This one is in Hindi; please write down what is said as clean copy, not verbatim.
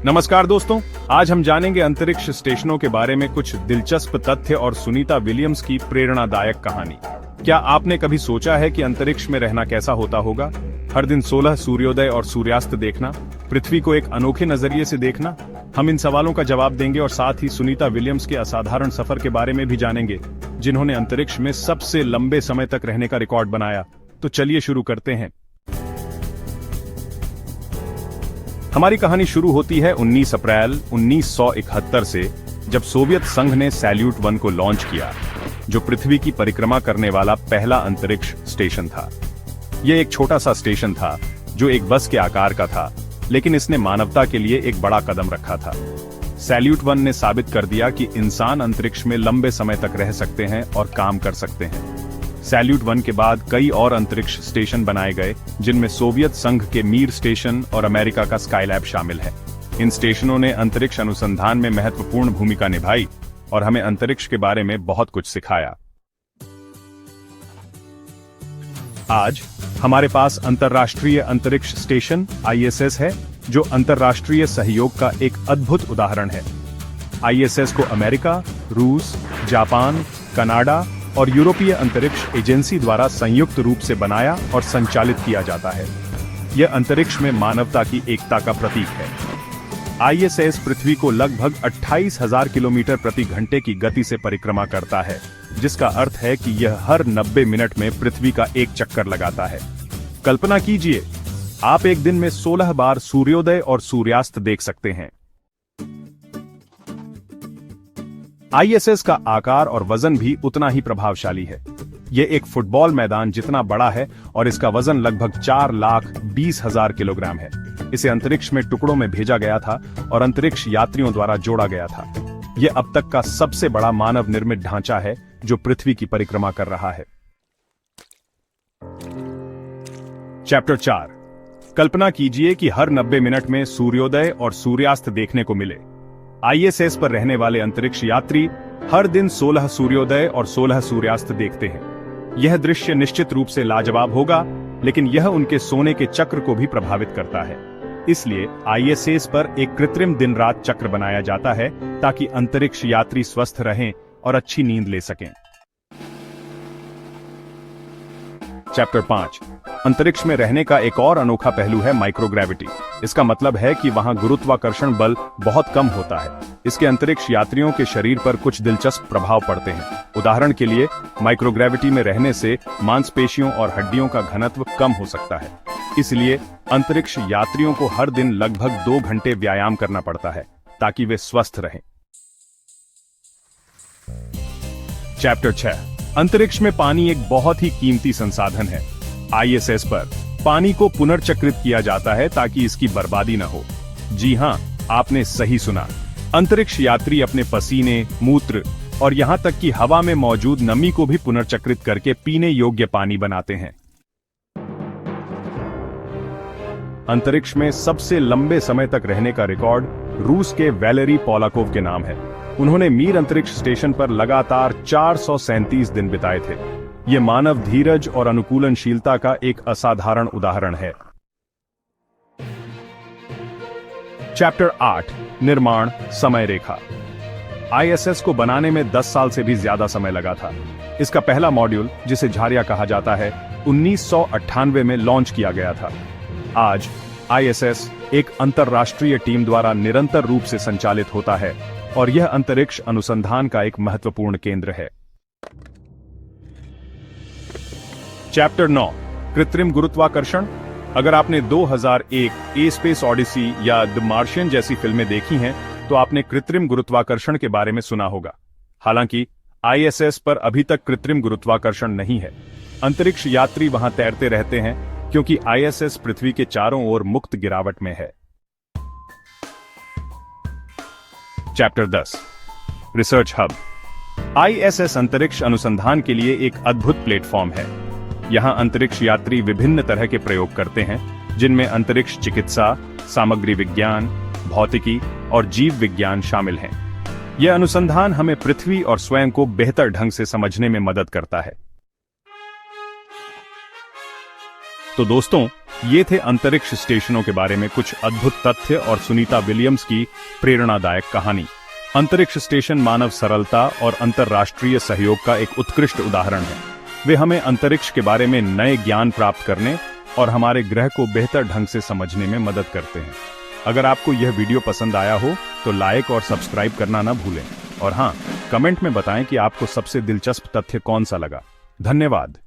नमस्कार दोस्तों, आज हम जानेंगे अंतरिक्ष स्टेशनों के बारे में कुछ दिलचस्प तथ्य और सुनीता विलियम्स की प्रेरणादायक कहानी। क्या आपने कभी सोचा है कि अंतरिक्ष में रहना कैसा होता होगा? हर दिन 16 सूर्योदय और सूर्यास्त देखना, पृथ्वी को एक अनोखे नजरिए से देखना। हम इन सवालों का जवाब देंगे और साथ ही सुनीता विलियम्स के असाधारण सफर के बारे में भी जानेंगे, जिन्होंने अंतरिक्ष में सबसे लंबे समय तक रहने का रिकॉर्ड बनाया। तो चलिए शुरू करते हैं। हमारी कहानी शुरू होती है 19 अप्रैल 1971 से, जब सोवियत संघ ने सैल्यूट 1 को लॉन्च किया, जो पृथ्वी की परिक्रमा करने वाला पहला अंतरिक्ष स्टेशन था। यह एक छोटा सा स्टेशन था जो एक बस के आकार का था, लेकिन इसने मानवता के लिए एक बड़ा कदम रखा था। सैल्यूट 1 ने साबित कर दिया कि इंसान अंतरिक्ष में लंबे समय तक रह सकते हैं और काम कर सकते हैं। सैल्यूट 1 के बाद कई और अंतरिक्ष स्टेशन बनाए गए, जिनमें सोवियत संघ के मीर स्टेशन और अमेरिका का स्काईलैब शामिल है। इन स्टेशनों ने अंतरिक्ष अनुसंधान में महत्वपूर्ण भूमिका निभाई और हमें अंतरिक्ष के बारे में बहुत कुछ सिखाया। आज हमारे पास अंतर्राष्ट्रीय अंतरिक्ष स्टेशन ISS है, जो अंतर्राष्ट्रीय सहयोग का एक अद्भुत उदाहरण है। ISS को अमेरिका, रूस, जापान, कनाडा और यूरोपीय अंतरिक्ष एजेंसी द्वारा संयुक्त रूप से बनाया और संचालित किया जाता है। यह अंतरिक्ष में मानवता की एकता का प्रतीक है। ISS पृथ्वी को लगभग 28,000 किलोमीटर प्रति घंटे की गति से परिक्रमा करता है, जिसका अर्थ है कि यह हर 90 मिनट में पृथ्वी का एक चक्कर लगाता है। कल्पना कीजिए, आप एक दिन में 16 बार सूर्योदय और सूर्यास्त देख सकते हैं। ISS का आकार और वजन भी उतना ही प्रभावशाली है। यह एक फुटबॉल मैदान जितना बड़ा है और इसका वजन लगभग 4,20,000 किलोग्राम है। इसे अंतरिक्ष में टुकड़ों में भेजा गया था और अंतरिक्ष यात्रियों द्वारा जोड़ा गया था। यह अब तक का सबसे बड़ा मानव निर्मित ढांचा है जो पृथ्वी की परिक्रमा कर रहा है। चैप्टर 4। कल्पना कीजिए कि हर 90 मिनट में सूर्योदय और सूर्यास्त देखने को मिले। ISS पर रहने वाले अंतरिक्ष यात्री हर दिन 16 सूर्योदय और 16 सूर्यास्त देखते हैं। यह दृश्य निश्चित रूप से लाजवाब होगा, लेकिन यह उनके सोने के चक्र को भी प्रभावित करता है। इसलिए ISS पर एक कृत्रिम दिन रात चक्र बनाया जाता है, ताकि अंतरिक्ष यात्री स्वस्थ रहें और अच्छी नींद ले सकें। चैप्टर 5। अंतरिक्ष में रहने का एक और अनोखा पहलू है माइक्रोग्रेविटी। इसका मतलब है कि वहां गुरुत्वाकर्षण बल बहुत कम होता है। इसके अंतरिक्ष यात्रियों के शरीर पर कुछ दिलचस्प प्रभाव पड़ते हैं। उदाहरण के लिए, माइक्रोग्रेविटी में रहने से मांसपेशियों और हड्डियों का घनत्व कम हो सकता है। इसलिए अंतरिक्ष यात्रियों को हर दिन लगभग 2 घंटे व्यायाम करना पड़ता है, ताकि वे स्वस्थ रहें। चैप्टर 6। अंतरिक्ष में पानी एक बहुत ही कीमती संसाधन है। ISS पर पानी को पुनर्चक्रित किया जाता है ताकि इसकी बर्बादी न हो। जी हां, आपने सही सुना। अंतरिक्ष यात्री अपने पसीने, मूत्र और यहां तक कि हवा में मौजूद नमी को भी पुनर्चक्रित करके पीने योग्य पानी बनाते हैं। अंतरिक्ष में सबसे लंबे समय तक रहने का रिकॉर्ड रूस के वैलेरी पोलाकोव के नाम है। उन्होंने मीर अंतरिक्ष स्टेशन पर लगातार 437 दिन बिताए थे। यह मानव धीरज और अनुकूलनशीलता का एक असाधारण उदाहरण है। चैप्टर 8। निर्माण समय रेखा। ISS को बनाने में 10 साल से भी ज्यादा समय लगा था। इसका पहला मॉड्यूल, जिसे झारिया कहा जाता है, 1998 में लॉन्च किया गया था। आज ISS एक अंतर्राष्ट्रीय टीम द्वारा निरंतर रूप से संचालित होता है और यह अंतरिक्ष अनुसंधान का एक महत्वपूर्ण केंद्र है। चैप्टर 9। कृत्रिम गुरुत्वाकर्षण। अगर आपने 2001 ए स्पेस ऑडिसी या द मार्शियन जैसी फिल्में देखी हैं, तो आपने कृत्रिम गुरुत्वाकर्षण के बारे में सुना होगा। हालांकि ISS पर अभी तक कृत्रिम गुरुत्वाकर्षण नहीं है। अंतरिक्ष यात्री वहां तैरते रहते हैं, क्योंकि ISS पृथ्वी के चारों ओर मुक्त गिरावट में है। चैप्टर 10। Research hub. ISS अंतरिक्ष अनुसंधान के लिए एक अद्भुत प्लेटफॉर्म है। यहां अंतरिक्ष यात्री विभिन्न तरह के प्रयोग करते हैं, जिनमें अंतरिक्ष चिकित्सा, सामग्री विज्ञान, भौतिकी और जीव विज्ञान शामिल हैं। यह अनुसंधान हमें पृथ्वी और स्वयं को बेहतर ढंग से समझने में मदद करता है। तो दोस्तों, ये थे अंतरिक्ष स्टेशनों के बारे में कुछ अद्भुत तथ्य और सुनीता विलियम्स की प्रेरणादायक कहानी। अंतरिक्ष स्टेशन मानव सरलता और अंतर्राष्ट्रीय सहयोग का एक उत्कृष्ट उदाहरण है। वे हमें अंतरिक्ष के बारे में नए ज्ञान प्राप्त करने और हमारे ग्रह को बेहतर ढंग से समझने में मदद करते हैं। अगर आपको यह वीडियो पसंद आया हो तो लाइक और सब्सक्राइब करना ना भूलें। और हाँ, कमेंट में बताएं कि आपको सबसे दिलचस्प तथ्य कौन सा लगा। धन्यवाद।